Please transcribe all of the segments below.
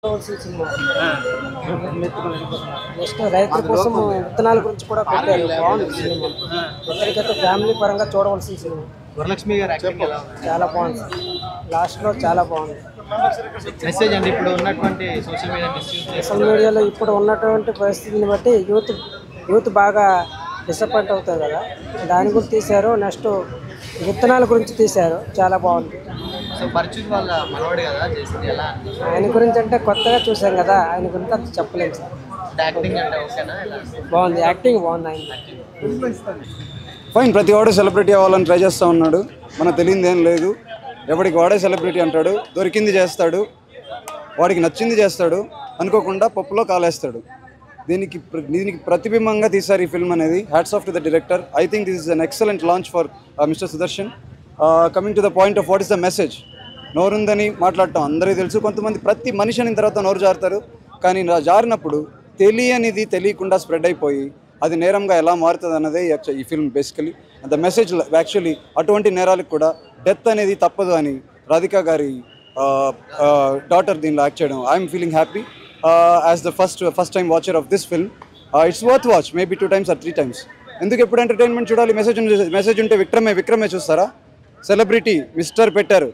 Cinema next రైతుల కోసం విత్తనాల గురించి కూడా పెట్టారు. బాగుంది సినిమా. ఒకరికైతే ఫ్యామిలీ పరంగా చూడవలసిన సినిమా. వరలక్ష్మి గారు యాక్టింగ్ ఎలా ఉంది? చాలా బాగుంది. లాస్ట్లో చాలా బాగుంది. మెసేజ్ అండి, ఇప్పుడు ఉన్నటువంటి సోషల్ మీడియాలో ఇప్పుడు ఉన్నటువంటి పరిస్థితిని బట్టి యూత్ బాగా డిసప్పాయింట్ అవుతారు కదా, దాని గురించి తీశారు. నెక్స్ట్ విత్తనాల గురించి తీశారు. చాలా బాగుంది. సో పరిచయం వాళ్ళ మనవాడు కదా చేసింది, ఎలా ఆయన గురించి అంటే కొత్తగా చూసాం కదా, ఆయన గురించి అంత చెప్పలేము సార్. యాక్టింగ్ అంటే ఓకేనా? ఎలా బాగుంది, యాక్టింగ్ బాగుంది ఆయన. ఫైన్. ప్రతి వాడు సెలబ్రిటీ అవ్వాలని ట్రై చేస్తూ ఉన్నాడు. మనకు తెలియదు ఏం లేదు. ఎవరికి వాడే సెలబ్రిటీ అంటాడు, దొరికింది చేస్తాడు, వాడికి నచ్చింది చేస్తాడు, అనుకోకుండా పప్పులో కాలేస్తాడు. దీనికి ప్రతిబింబంగా తీశారు ఈ ఫిల్మ్ అనేది. Hats off to the director. I think this is an excellent launch for mister Sudarshan. Coming to the point of what is the message. నోరుందని మాట్లాడటం అందరికీ తెలుసు. కొంతమంది ప్రతి మనిషి అయిన తర్వాత నోరు జారుతారు, కానీ జారినప్పుడు తెలియనిది తెలియకుండా స్ప్రెడ్ అయిపోయి అది నేరంగా ఎలా మారుతుంది అన్నదే ఈ film basically. The message actually అటువంటి నేరాలకు కూడా డెత్ అనేది తప్పదు అని రాధికా గారి డాటర్ దీనిలో యాక్ట్ చేయడం. I'm feeling happy as the first time watcher of this film. It's worth watch maybe 2 times or 3 times. ఎందుకు ఎప్పుడు ఎంటర్టైన్మెంట్ చూడాలి? మెసేజ్ ఉంటే విక్రమే చూస్తారా? సెలబ్రిటీ మిస్టర్ పెట్టారు,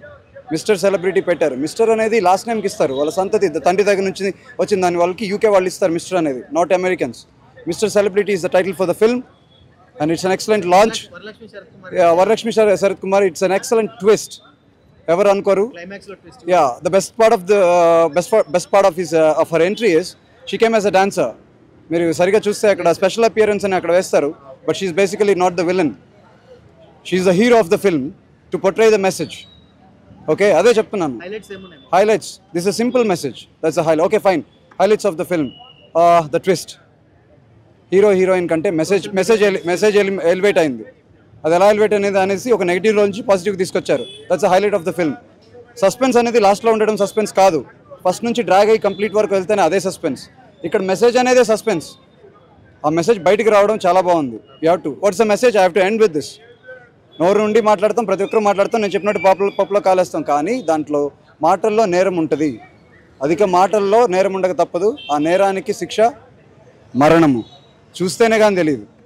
మిస్టర్ సెలబ్రిటీ పెట్టారు. మిస్టర్ అనేది లాస్ట్ నేమ్కి ఇస్తారు, వాళ్ళ సంతతి తండ్రి దగ్గర నుంచి వచ్చిన దాని వాళ్ళకి యూకే వాళ్ళు ఇస్తారు మిస్టర్ అనేది, not Americans. Mister celebrity is the title for the film and it's an excellent launch. Varalakshmi Sarath Kumar, it's an excellent twist. ఎవరు అనుకోరు. Yeah, the best part of her entry is she came as a dancer. మీరు సరిగా చూస్తే అక్కడ special appearance అని అక్కడ వేస్తారు, but she's basically not the villain. She's the hero of the film to portray the message. Okay, అదే చెప్తున్నాను. Highlights, this is simple message, that's a highlight. Okay fine. Highlights of the film, the twist. Heroine కంటే message elevate అయింది. అది ఎలా elevate అనేసి ఒక negative నుంచి positive తీసుకొచ్చారు. That's a highlight of the film. Suspense అనేది లాస్ట్లో ఉండడం సస్పెన్స్ కాదు, ఫస్ట్ నుంచి డ్రాగ్ అయ్యి కంప్లీట్ వరకు వెళ్తేనే అదే సస్పెన్స్. ఇక్కడ మెసేజ్ అనేదే సస్పెన్స్. ఆ మెసేజ్ బయటికి రావడం చాలా బాగుంది. You have to, what's the message? I have to end with this. నోరు నుండి మాట్లాడతాం, ప్రతి ఒక్కరు మాట్లాడతాం, నేను చెప్పినట్టు పప్పులో కాలేస్తాం, కానీ దాంట్లో మాటల్లో నేరం ఉంటుంది. అధిక మాటల్లో నేరం ఉండక తప్పదు. ఆ నేరానికి శిక్ష మరణము. చూస్తేనే కానీ తెలియదు.